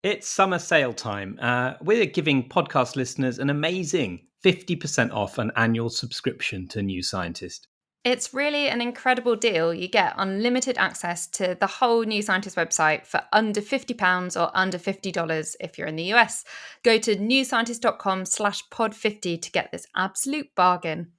It's summer sale time. We're giving podcast listeners an amazing 50% off an annual subscription to New Scientist. It's really an incredible deal. You get unlimited access to the whole New Scientist website for under £50 or under $50 if you're in the US. Go to newscientist.com/pod50 to get this absolute bargain.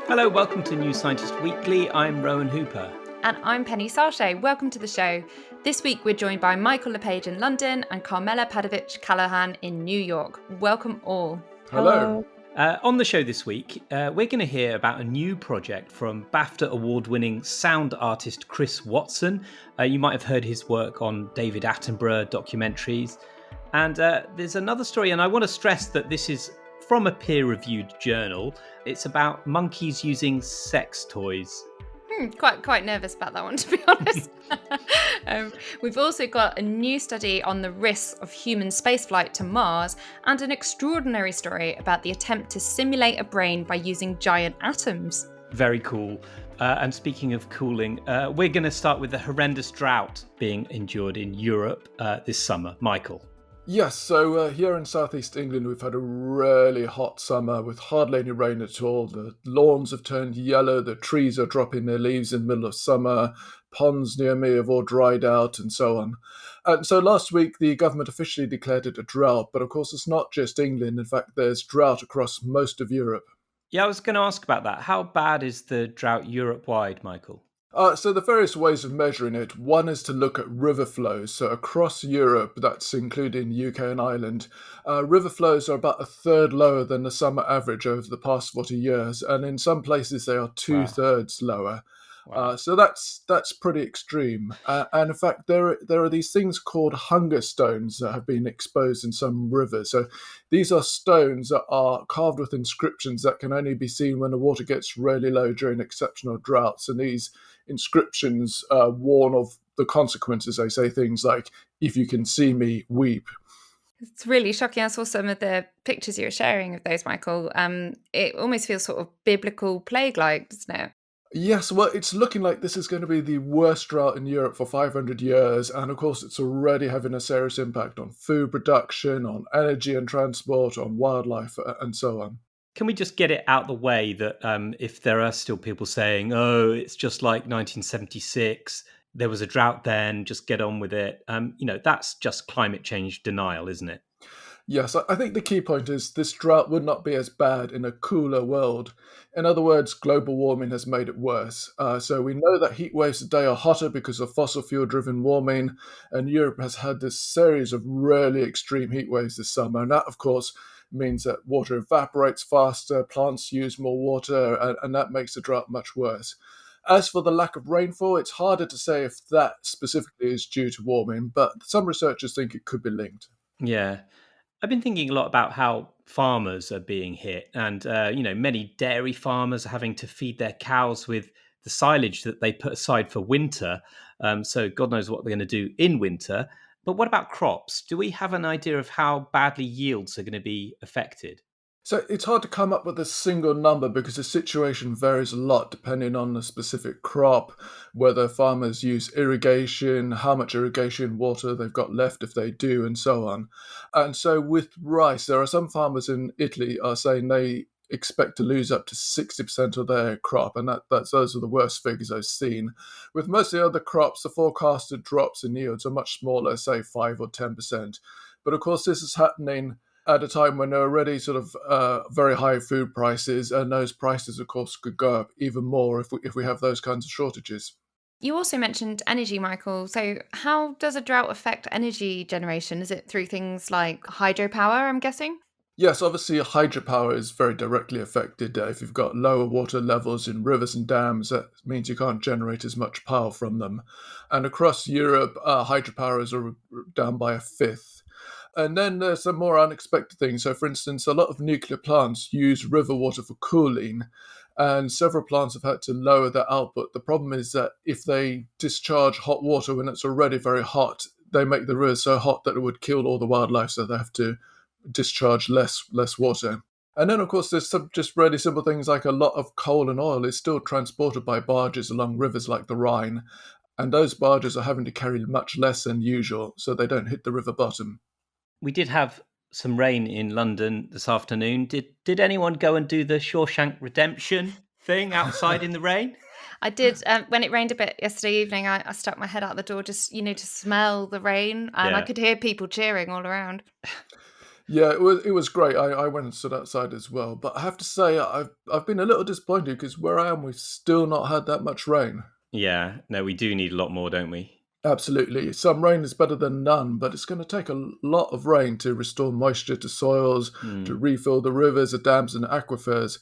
Hello, welcome to New Scientist Weekly. I'm Rowan Hooper. And I'm Penny Sarche. Welcome to the show. This week we're joined by Michael LePage in London and Carmela Padovich-Callahan in New York. Welcome all. Hello. On the show this week, we're going to hear about a new project from BAFTA award-winning sound artist Chris Watson. You might have heard his work on David Attenborough documentaries. And there's another story, and I want to stress that this is from a peer-reviewed journal. It's about monkeys using sex toys. Quite nervous about that one, to be honest. We've also got a new study on the risks of human spaceflight to Mars and an extraordinary story about the attempt to simulate a brain by using giant atoms. Very cool. And speaking of cooling, we're going to start with the horrendous drought being endured in Europe this summer. Michael. Yes, so here in southeast England, we've had a really hot summer with hardly any rain at all. The lawns have turned yellow, the trees are dropping their leaves in the middle of summer, ponds near me have all dried out, and so on. And so last week, the government officially declared it a drought, but of course, it's not just England. In fact, there's drought across most of Europe. Yeah, I was going to ask about that. How bad is the drought Europe-wide, Michael? So the various ways of measuring it, one is to look at river flows. So across Europe, that's including the UK and Ireland, river flows are about a third lower than the summer average over the past 40 years. And in some places, they are two-thirds lower. Wow. So that's pretty extreme. And in fact, there are these things called hunger stones that have been exposed in some rivers. So these are stones that are carved with inscriptions that can only be seen when the water gets really low during exceptional droughts. And these inscriptions warn of the consequences. They say things like, "If you can see me, weep." It's really shocking. I saw some of the pictures you were sharing of those, Michael. It almost feels sort of biblical plague-like, doesn't it? Yes, well, it's looking like this is going to be the worst drought in Europe for 500 years. And of course, it's already having a serious impact on food production, on energy and transport, on wildlife, and so on. Can we just get it out the way that if there are still people saying, oh, it's just like 1976, there was a drought then, just get on with it. That's just climate change denial, isn't it? Yes, I think the key point is this drought would not be as bad in a cooler world. In other words, global warming has made it worse. So we know that heat waves today are hotter because of fossil fuel-driven warming, and Europe has had this series of really extreme heat waves this summer. And that, of course, means that water evaporates faster, plants use more water, and that makes the drought much worse. As for the lack of rainfall, it's harder to say if that specifically is due to warming, but some researchers think it could be linked. Yeah. I've been thinking a lot about how farmers are being hit, and many dairy farmers are having to feed their cows with the silage that they put aside for winter. So God knows what they're going to do in winter. But what about crops? Do we have an idea of how badly yields are going to be affected? So it's hard to come up with a single number because the situation varies a lot depending on the specific crop, whether farmers use irrigation, how much irrigation water they've got left if they do, and so on. And so with rice, there are some farmers in Italy are saying they expect to lose up to 60% of their crop, and those are the worst figures I've seen. With most of the other crops, the forecasted drops in yields are much smaller, say 5 or 10%. But of course, this is happening at a time when there are already sort of very high food prices, and those prices, of course, could go up even more if we have those kinds of shortages. You also mentioned energy, Michael. So how does a drought affect energy generation? Is it through things like hydropower, I'm guessing? Yes, obviously hydropower is very directly affected. If you've got lower water levels in rivers and dams, that means you can't generate as much power from them. And across Europe, hydropower is down by a fifth. And then there's some more unexpected things. So, for instance, a lot of nuclear plants use river water for cooling, and several plants have had to lower their output. The problem is that if they discharge hot water when it's already very hot, they make the river so hot that it would kill all the wildlife, so they have to discharge less water. And then, of course, there's some just really simple things like a lot of coal and oil is still transported by barges along rivers like the Rhine. and those barges are having to carry much less than usual so they don't hit the river bottom. We did have some rain in London this afternoon. Did anyone go and do the Shawshank Redemption thing outside in the rain? I did. When it rained a bit yesterday evening, I stuck my head out the door just, to smell the rain, and I Yeah. could hear people cheering all around. Yeah, it was great. I went and stood outside as well, but I have to say I've been a little disappointed because where I am, we've still not had that much rain. Yeah. No, we do need a lot more, don't we? Absolutely. Some rain is better than none, but it's going to take a lot of rain to restore moisture to soils, to refill the rivers, the dams, and aquifers.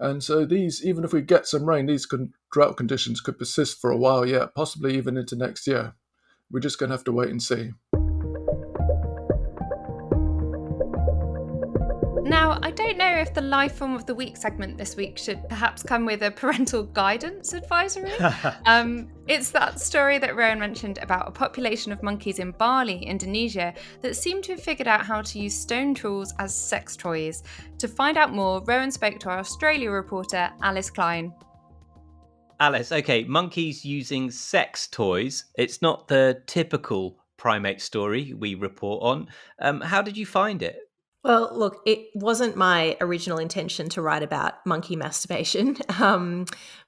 And so even if we get some rain, these drought conditions could persist for a while yet, possibly even into next year. We're just going to have to wait and see. Now, I don't know if the Life Form of the Week segment this week should perhaps come with a parental guidance advisory. It's that story that Rowan mentioned about a population of monkeys in Bali, Indonesia, that seem to have figured out how to use stone tools as sex toys. To find out more, Rowan spoke to our Australia reporter, Alice Klein. Alice, okay, monkeys using sex toys. It's not the typical primate story we report on. How did you find it? Well, look, it wasn't my original intention to write about monkey masturbation.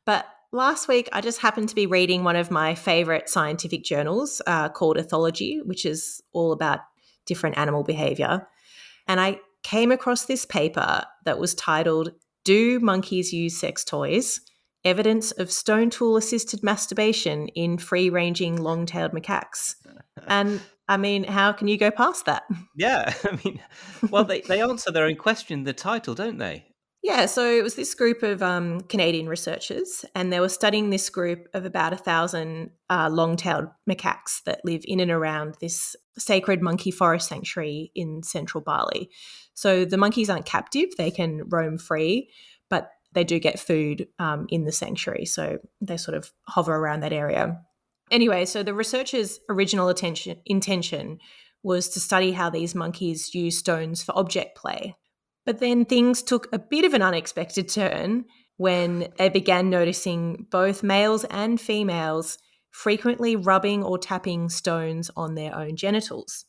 But last week, I just happened to be reading one of my favorite scientific journals called Ethology, which is all about different animal behavior. And I came across this paper that was titled, "Do Monkeys Use Sex Toys? Evidence of Stone Tool Assisted Masturbation in Free-Ranging Long-Tailed Macaques." And I mean, how can you go past that? Yeah, I mean, well, they answer their own question in the title, don't they? Yeah, so it was this group of Canadian researchers, and they were studying this group of about 1,000 long-tailed macaques that live in and around this sacred monkey forest sanctuary in central Bali. So the monkeys aren't captive, they can roam free, but they do get food in the sanctuary, so they sort of hover around that area. Anyway, so the researchers' original intention was to study how these monkeys use stones for object play. But then things took a bit of an unexpected turn when they began noticing both males and females frequently rubbing or tapping stones on their own genitals.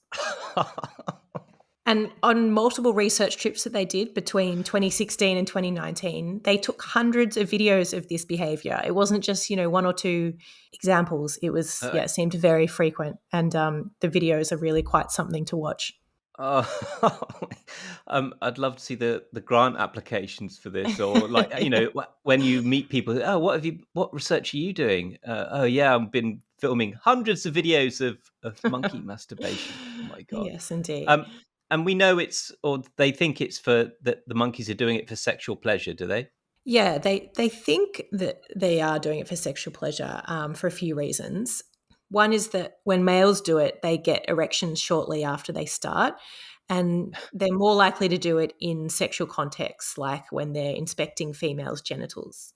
And on multiple research trips that they did between 2016 and 2019, they took hundreds of videos of this behavior. It wasn't just, one or two examples. It was, it seemed very frequent. And the videos are really quite something to watch. Oh, I'd love to see the grant applications for this, or when you meet people. Oh, what research are you doing? I've been filming hundreds of videos of monkey masturbation. Oh my god! Yes, indeed. And we know they think it's that the monkeys are doing it for sexual pleasure. Do they? Yeah, they think that they are doing it for sexual pleasure for a few reasons. One is that when males do it, they get erections shortly after they start, and they're more likely to do it in sexual contexts, like when they're inspecting females' genitals.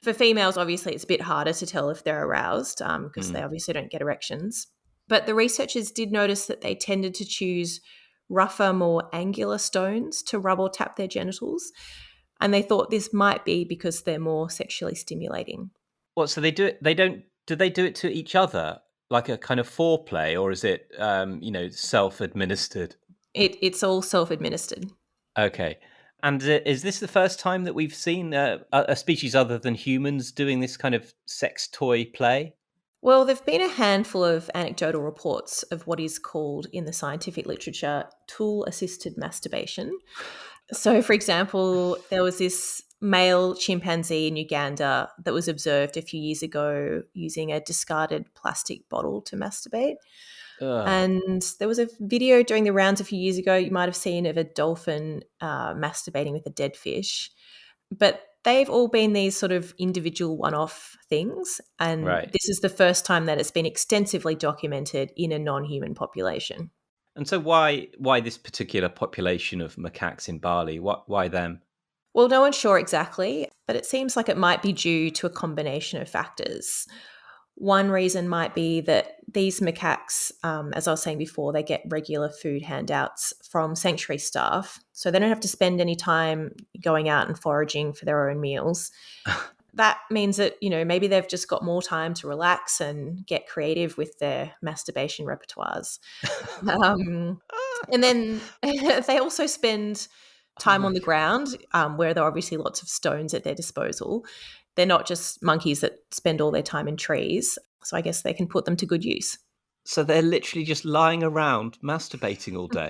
For females, obviously, it's a bit harder to tell if they're aroused because they obviously don't get erections. But the researchers did notice that they tended to choose rougher, more angular stones to rub or tap their genitals, and they thought this might be because they're more sexually stimulating. What? So they do it? They don't? Do they do it to each other? Like a kind of foreplay, or is it, self-administered? It's all self-administered. Okay. And is this the first time that we've seen a species other than humans doing this kind of sex toy play? Well, there have been a handful of anecdotal reports of what is called in the scientific literature tool-assisted masturbation. So, for example, there was this male chimpanzee in Uganda that was observed a few years ago using a discarded plastic bottle to masturbate. Ugh. And there was a video during the rounds a few years ago you might have seen of a dolphin masturbating with a dead fish. But they've all been these sort of individual one-off things. And This is the first time that it's been extensively documented in a non-human population. And so why this particular population of macaques in Bali? Why them? Well, no one's sure exactly, but it seems like it might be due to a combination of factors. One reason might be that these macaques, as I was saying before, they get regular food handouts from sanctuary staff, so they don't have to spend any time going out and foraging for their own meals. that means that, maybe they've just got more time to relax and get creative with their masturbation repertoires. And then they also spend time on the ground, where there are obviously lots of stones at their disposal. They're not just monkeys that spend all their time in trees. So I guess they can put them to good use. So they're literally just lying around masturbating all day.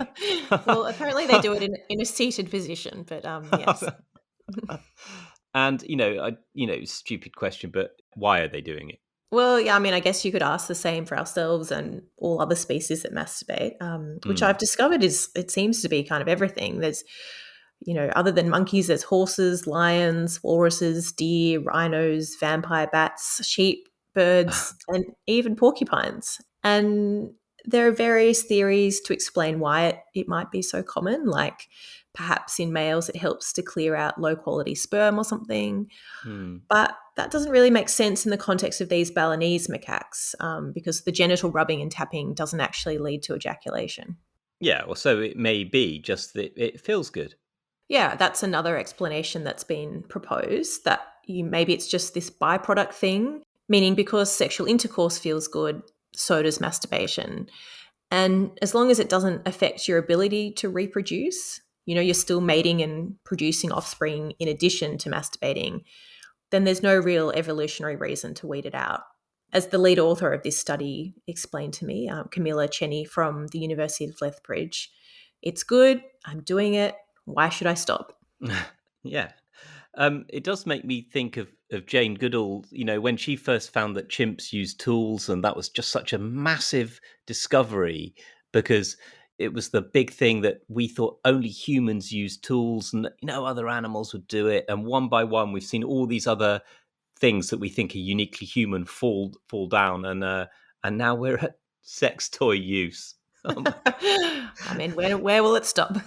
Well, apparently they do it in a seated position, but yes. And stupid question, but why are they doing it? Well, yeah, I mean, I guess you could ask the same for ourselves and all other species that masturbate, which I've discovered it seems to be kind of everything. There's, other than monkeys, there's horses, lions, walruses, deer, rhinos, vampire bats, sheep, birds, and even porcupines. And there are various theories to explain why it might be so common, like perhaps in males it helps to clear out low-quality sperm or something. But that doesn't really make sense in the context of these Balinese macaques, because the genital rubbing and tapping doesn't actually lead to ejaculation. Yeah, well, so it may be just that it feels good. Yeah, that's another explanation that's been proposed, that maybe it's just this byproduct thing, meaning because sexual intercourse feels good, so does masturbation. And as long as it doesn't affect your ability to reproduce, you're still mating and producing offspring in addition to masturbating, then there's no real evolutionary reason to weed it out. As the lead author of this study explained to me, Camilla Cheney from the University of Lethbridge, it's good, I'm doing it, why should I stop? Yeah. It does make me think of Jane Goodall, when she first found that chimps use tools, and that was just such a massive discovery because it was the big thing that we thought only humans use tools and no other animals would do it. And one by one, we've seen all these other things that we think are uniquely human fall down, and now we're at sex toy use. I mean, where will it stop?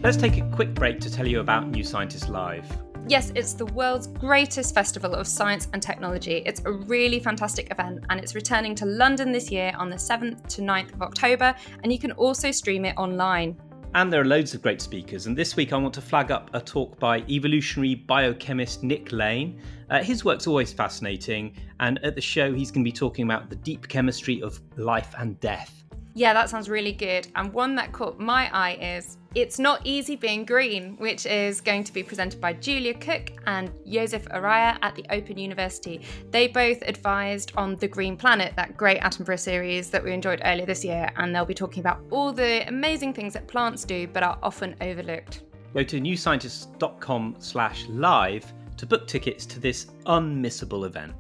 Let's take a quick break to tell you about New Scientist Live. Yes, it's the world's greatest festival of science and technology. It's a really fantastic event, and it's returning to London this year on the 7th to 9th of October, and you can also stream it online. And there are loads of great speakers, and this week I want to flag up a talk by evolutionary biochemist Nick Lane. His work's always fascinating, and at the show he's going to be talking about the deep chemistry of life and death. Yeah, that sounds really good. And one that caught my eye is It's Not Easy Being Green, which is going to be presented by Julia Cook and Joseph Araya at the Open University. They both advised on The Green Planet, that great Attenborough series that we enjoyed earlier this year, and they'll be talking about all the amazing things that plants do but are often overlooked. Go to newscientist.com/live to book tickets to this unmissable event.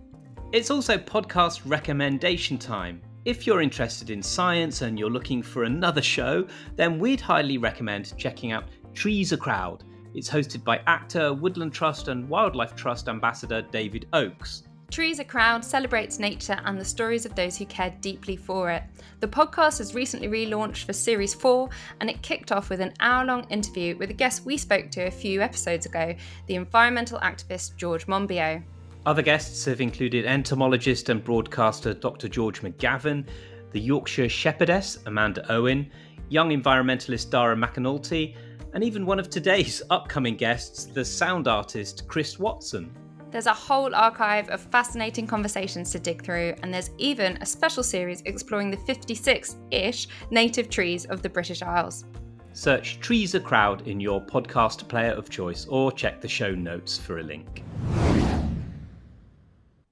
It's also podcast recommendation time. If you're interested in science and you're looking for another show, then we'd highly recommend checking out Trees a Crowd. It's hosted by actor, Woodland Trust and Wildlife Trust Ambassador David Oakes. Trees a Crowd celebrates nature and the stories of those who care deeply for it. The podcast has recently relaunched for Series 4, and it kicked off with an hour-long interview with a guest we spoke to a few episodes ago, the environmental activist George Monbiot. Other guests have included entomologist and broadcaster Dr. George McGavin, the Yorkshire shepherdess Amanda Owen, young environmentalist Dara McAnulty, and even one of today's upcoming guests, the sound artist Chris Watson. There's a whole archive of fascinating conversations to dig through, and there's even a special series exploring the 56-ish native trees of the British Isles. Search Trees a Crowd in your podcast player of choice or check the show notes for a link.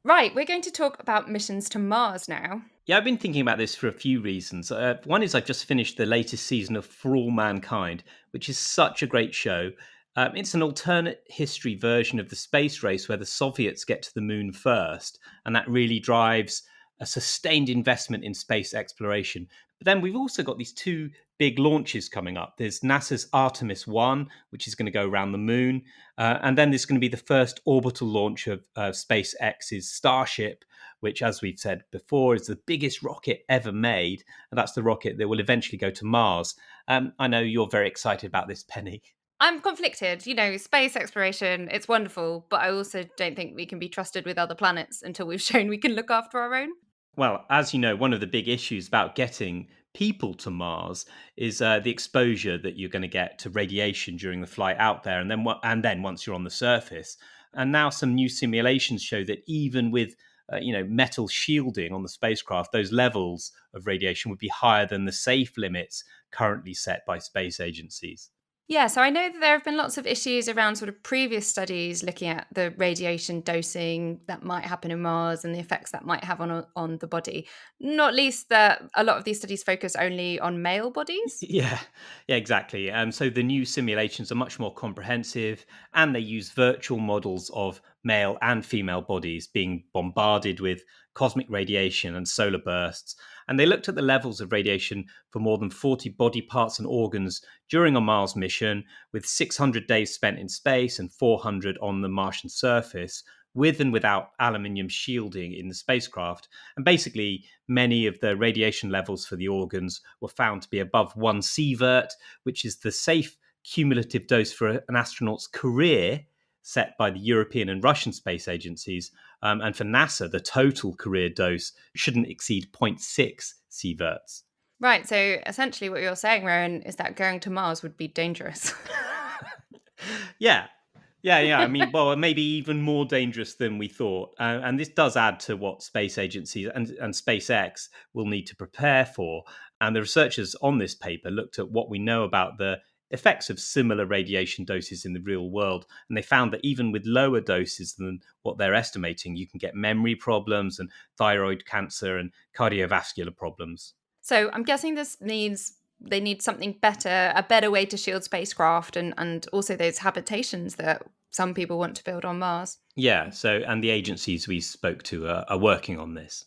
Right, we're going to talk about missions to Mars now. Yeah, I've been thinking about this for a few reasons. One is I've just finished the latest season of For All Mankind, which is such a great show. It's an alternate history version of the space race where the Soviets get to the moon first, and that really drives a sustained investment in space exploration. But then we've also got these two big launches coming up. There's NASA's Artemis 1, which is going to go around the moon, and then there's going to be the first orbital launch of SpaceX's Starship, which, as we've said before, is the biggest rocket ever made, and that's the rocket that will eventually go to Mars. I know you're very excited about this, Penny. I'm conflicted. Space exploration, it's wonderful, but I also don't think we can be trusted with other planets until we've shown we can look after our own. Well, as you know, one of the big issues about getting people to Mars is the exposure that you're going to get to radiation during the flight out there, and then once you're on the surface. And now some new simulations show that even with metal shielding on the spacecraft, those levels of radiation would be higher than the safe limits currently set by space agencies. Yeah, so I know that there have been lots of issues around sort of previous studies looking at the radiation dosing that might happen in Mars and the effects that might have on the body. Not least that a lot of these studies focus only on male bodies. Yeah, exactly. So the new simulations are much more comprehensive, and they use virtual models of male and female bodies being bombarded with cosmic radiation and solar bursts. And they looked at the levels of radiation for more than 40 body parts and organs during a Mars mission, with 600 days spent in space and 400 on the Martian surface, with and without aluminium shielding in the spacecraft. And basically, many of the radiation levels for the organs were found to be above 1 sievert, which is the safe cumulative dose for an astronaut's career set by the European and Russian space agencies. And for NASA, the total career dose shouldn't exceed zero 0.6 sieverts. Right, so essentially what you're saying, Rowan, is that going to Mars would be dangerous. Yeah. I mean, well, maybe even more dangerous than we thought. And this does add to what space agencies and SpaceX will need to prepare for. And the researchers on this paper looked at what we know about the effects of similar radiation doses in the real world. And they found that even with lower doses than what they're estimating, you can get memory problems and thyroid cancer and cardiovascular problems. So I'm guessing this means they need something better, a better way to shield spacecraft and also those habitations that some people want to build on Mars. Yeah, and the agencies we spoke to are working on this.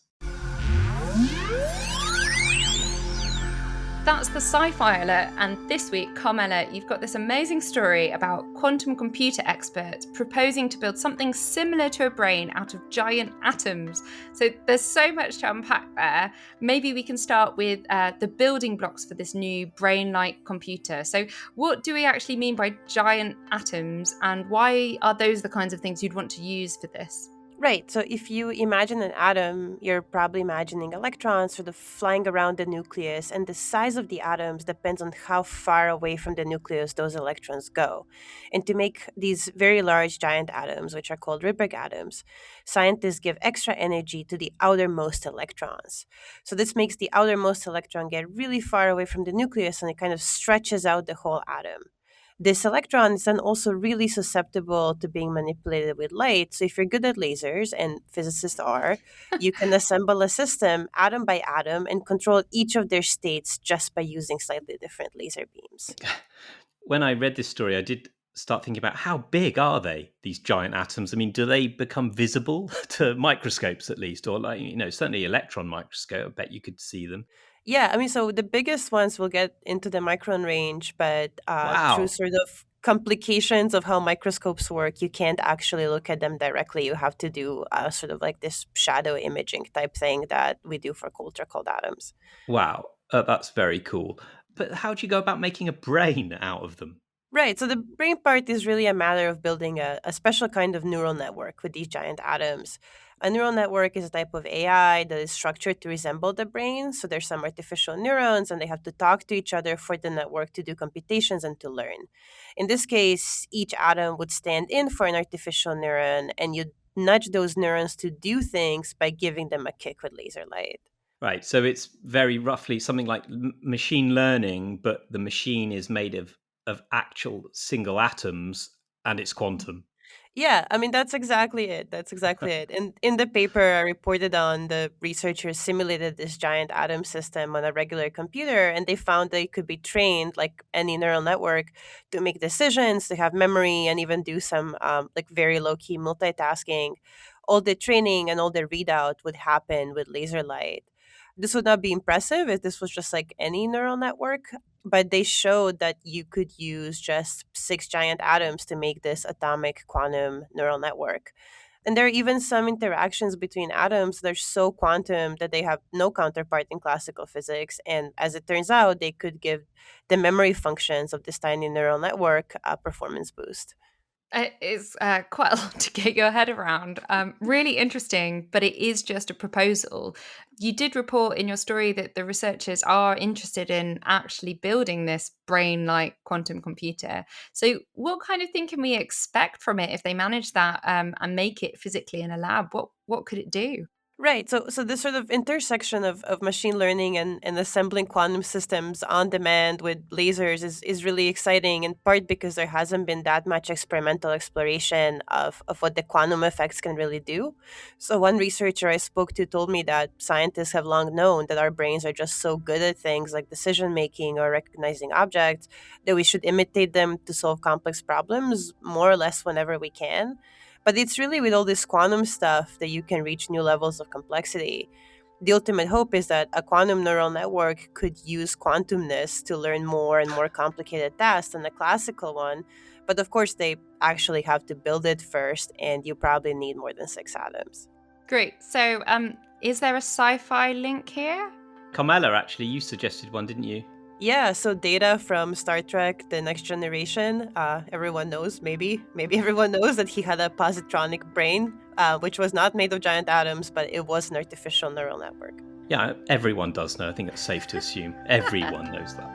That's the Sci-Fi Alert, and this week, Carmela, you've got this amazing story about quantum computer experts proposing to build something similar to a brain out of giant atoms. So there's so much to unpack there. Maybe we can start with the building blocks for this new brain-like computer. So what do we actually mean by giant atoms, and why are those the kinds of things you'd want to use for this? Right. So if you imagine an atom, you're probably imagining electrons sort of flying around the nucleus, and the size of the atoms depends on how far away from the nucleus those electrons go. And to make these very large giant atoms, which are called Rydberg atoms, scientists give extra energy to the outermost electrons. So this makes the outermost electron get really far away from the nucleus, and it kind of stretches out the whole atom. This electron is then also really susceptible to being manipulated with light. So if you're good at lasers, and physicists are, you can assemble a system atom by atom and control each of their states just by using slightly different laser beams. When I read this story, I did start thinking about how big are they, these giant atoms? I mean, do they become visible to microscopes at least? Or certainly electron microscope, I bet you could see them. Yeah, I mean, so the biggest ones will get into the micron range, but through Wow. sort of complications of how microscopes work, you can't actually look at them directly. You have to do sort of like this shadow imaging type thing that we do for culture called atoms. Wow. That's very cool. But how do you go about making a brain out of them? Right. So the brain part is really a matter of building a special kind of neural network with these giant atoms. A neural network is a type of AI that is structured to resemble the brain. So there's some artificial neurons, and they have to talk to each other for the network to do computations and to learn. In this case, each atom would stand in for an artificial neuron, and you'd nudge those neurons to do things by giving them a kick with laser light. Right. So it's very roughly something like machine learning, but the machine is made of actual single atoms and it's quantum. Yeah, I mean, that's exactly it. That's exactly it. And in the paper, I reported on the researchers simulated this giant atom system on a regular computer, and they found that it could be trained like any neural network to make decisions, to have memory, and even do some like very low key multitasking. All the training and all the readout would happen with laser light. This would not be impressive if this was just like any neural network, but they showed that you could use just 6 giant atoms to make this atomic quantum neural network. And there are even some interactions between atoms that are so quantum that they have no counterpart in classical physics. And as it turns out, they could give the memory functions of this tiny neural network a performance boost. It's quite a lot to get your head around. Really interesting, but it is just a proposal. You did report in your story that the researchers are interested in actually building this brain-like quantum computer. So, what kind of thing can we expect from it if they manage that and make it physically in a lab? What could it do? Right. So this sort of intersection of machine learning and assembling quantum systems on demand with lasers is really exciting, in part because there hasn't been that much experimental exploration of what the quantum effects can really do. So one researcher I spoke to told me that scientists have long known that our brains are just so good at things like decision making or recognizing objects that we should imitate them to solve complex problems more or less whenever we can. But it's really with all this quantum stuff that you can reach new levels of complexity. The ultimate hope is that a quantum neural network could use quantumness to learn more and more complicated tasks than a classical one. But of course, they actually have to build it first, and you probably need more than 6 atoms. Great. So, is there a sci-fi link here? Carmela, actually, you suggested one, didn't you? Yeah, so Data from Star Trek The Next Generation, everyone knows, maybe everyone knows that he had a positronic brain, which was not made of giant atoms, but it was an artificial neural network. Yeah, everyone does know. I think it's safe to assume everyone knows that.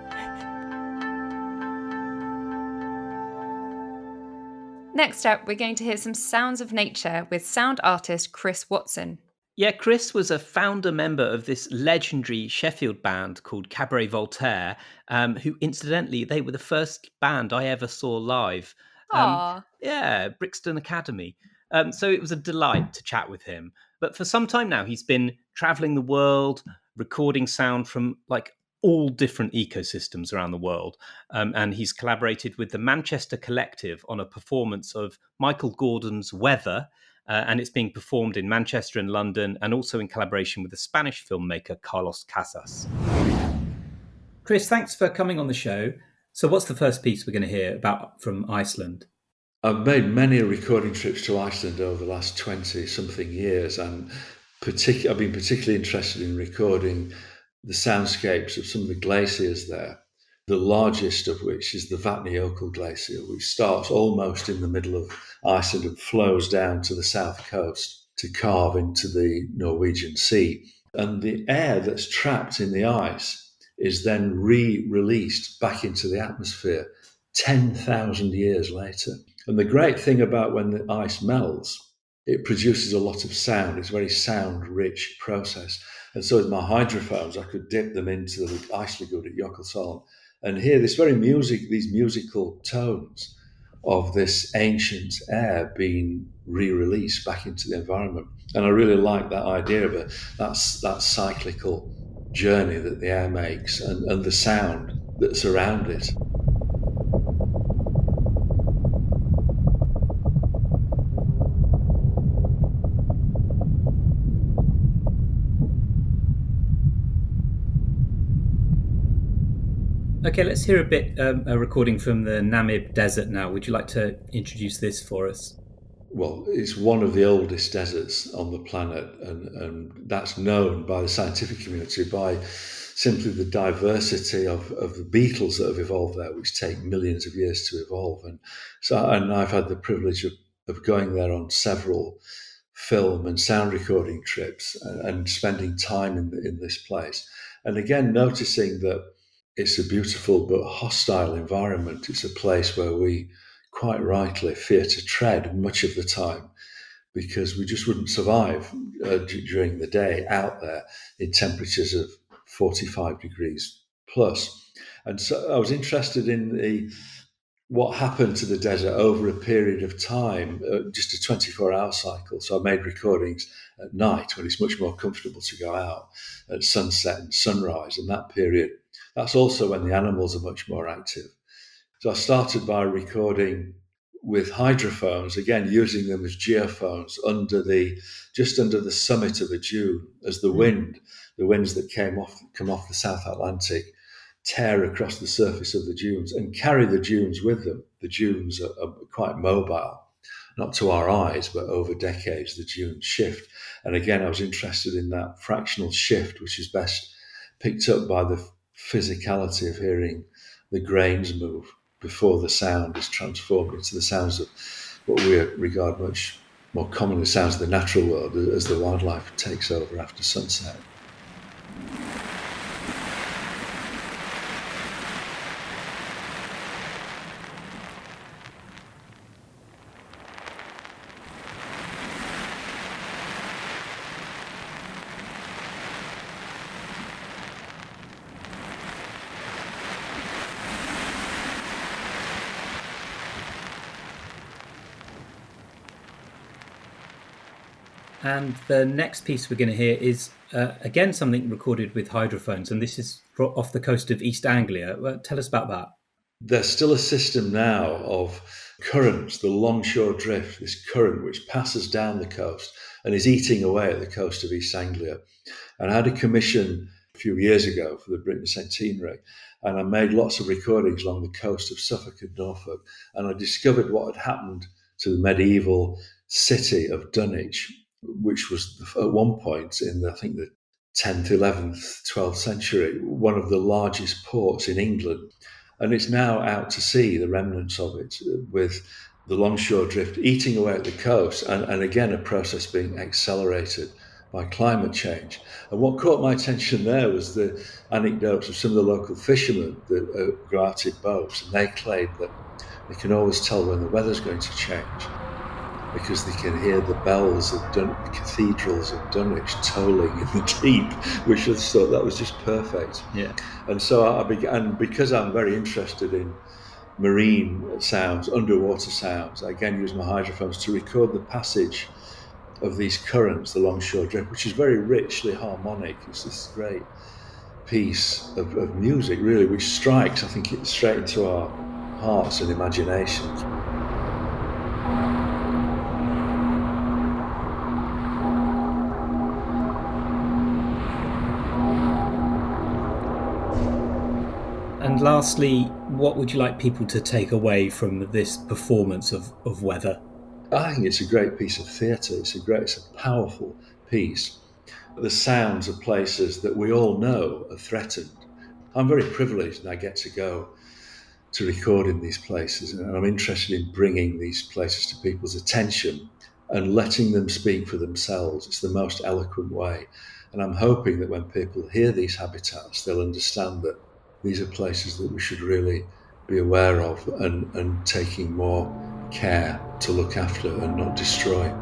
Next up, we're going to hear some sounds of nature with sound artist Chris Watson. Yeah, Chris was a founder member of this legendary Sheffield band called Caberet Voltaire, who, incidentally, they were the first band I ever saw live. Aww. Yeah, Brixton Academy. So it was a delight to chat with him. But for some time now, he's been traveling the world, recording sound from like all different ecosystems around the world. And he's collaborated with the Manchester Collective on a performance of Michael Gordon's Weather. And it's being performed in Manchester and London, and also in collaboration with the Spanish filmmaker Carlos Casas. Chris, thanks for coming on the show. So what's the first piece we're going to hear about from Iceland? I've made many recording trips to Iceland over the last 20-something years, and I've been particularly interested in recording the soundscapes of some of the glaciers there, the largest of which is the Vatnajökull Glacier, which starts almost in the middle of Iceland and flows down to the south coast to carve into the Norwegian Sea. And the air that's trapped in the ice is then re-released back into the atmosphere 10,000 years later. And the great thing about when the ice melts, it produces a lot of sound. It's a very sound-rich process. And so with my hydrophones, I could dip them into the ice lagoon at Jökulsá and hear these musical tones of this ancient air being re-released back into the environment. And I really like that idea of that cyclical journey that the air makes and the sound that's around it. Okay, let's hear a recording from the Namib Desert now. Would you like to introduce this for us? Well, it's one of the oldest deserts on the planet, and that's known by the scientific community by simply the diversity of the beetles that have evolved there, which take millions of years to evolve. And I've had the privilege of going there on several film and sound recording trips and spending time in this place. And again, noticing that it's a beautiful but hostile environment. It's a place where we quite rightly fear to tread much of the time because we just wouldn't survive during the day out there in temperatures of 45 degrees plus. And so I was interested in what happened to the desert over a period of time, just a 24-hour cycle. So I made recordings at night when it's much more comfortable to go out at sunset and sunrise. And that period, that's also when the animals are much more active. So I started by recording with hydrophones, again, using them as geophones just under the summit of a dune as the winds that come off the South Atlantic tear across the surface of the dunes and carry the dunes with them. The dunes are quite mobile, not to our eyes, but over decades, the dunes shift. And again, I was interested in that fractional shift, which is best picked up by the physicality of hearing the grains move before the sound is transformed into the sounds of what we regard much more commonly as sounds of the natural world as the wildlife takes over after sunset. And the next piece we're going to hear is, again, something recorded with hydrophones, and this is off the coast of East Anglia. Tell us about that. There's still a system now of currents, the longshore drift, this current which passes down the coast and is eating away at the coast of East Anglia. And I had a commission a few years ago for the Brink Centenary, and I made lots of recordings along the coast of Suffolk and Norfolk, and I discovered what had happened to the medieval city of Dunwich, which was at one point in, I think, the 10th, 11th, 12th century, one of the largest ports in England. And it's now out to sea, the remnants of it, with the longshore drift eating away at the coast, and again, a process being accelerated by climate change. And what caught my attention there was the anecdotes of some of the local fishermen that go out in boats, and they claim that they can always tell when the weather's going to change, because they can hear the bells of the cathedrals of Dunwich tolling in the deep, which I thought that was just perfect. Yeah. And so I began, because I'm very interested in marine sounds, underwater sounds, I again use my hydrophones to record the passage of these currents, the longshore drift, which is very richly harmonic. It's this great piece of music, really, which strikes, I think, it straight into our hearts and imaginations. And lastly, what would you like people to take away from this performance of weather? I think it's a great piece of theatre. It's a powerful piece. The sounds of places that we all know are threatened. I'm very privileged and I get to go to record in these places, and I'm interested in bringing these places to people's attention and letting them speak for themselves. It's the most eloquent way. And I'm hoping that when people hear these habitats, they'll understand that these are places that we should really be aware of and taking more care to look after and not destroy.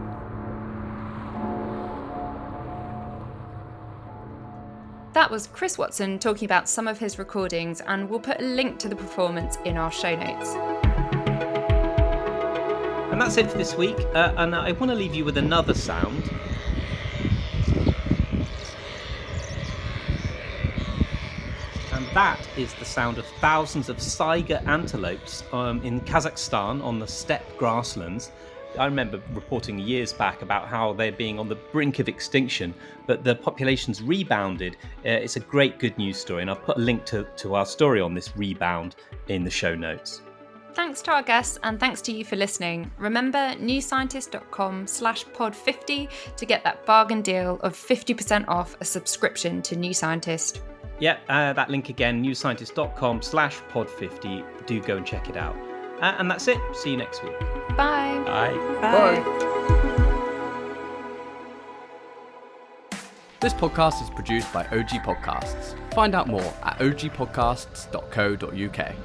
That was Chris Watson talking about some of his recordings, and we'll put a link to the performance in our show notes. And that's it for this week, and I want to leave you with another sound. And that is the sound of thousands of saiga antelopes in Kazakhstan on the steppe grasslands. I remember reporting years back about how they're being on the brink of extinction, but the population's rebounded. It's a great good news story, and I'll put a link to our story on this rebound in the show notes. Thanks to our guests, and thanks to you for listening. Remember newscientist.com/pod50 to get that bargain deal of 50% off a subscription to New Scientist. Yeah, that link again, newscientist.com/pod50. Do go and check it out. And that's it. See you next week. Bye. Bye. Bye. This podcast is produced by OG Podcasts. Find out more at ogpodcasts.co.uk.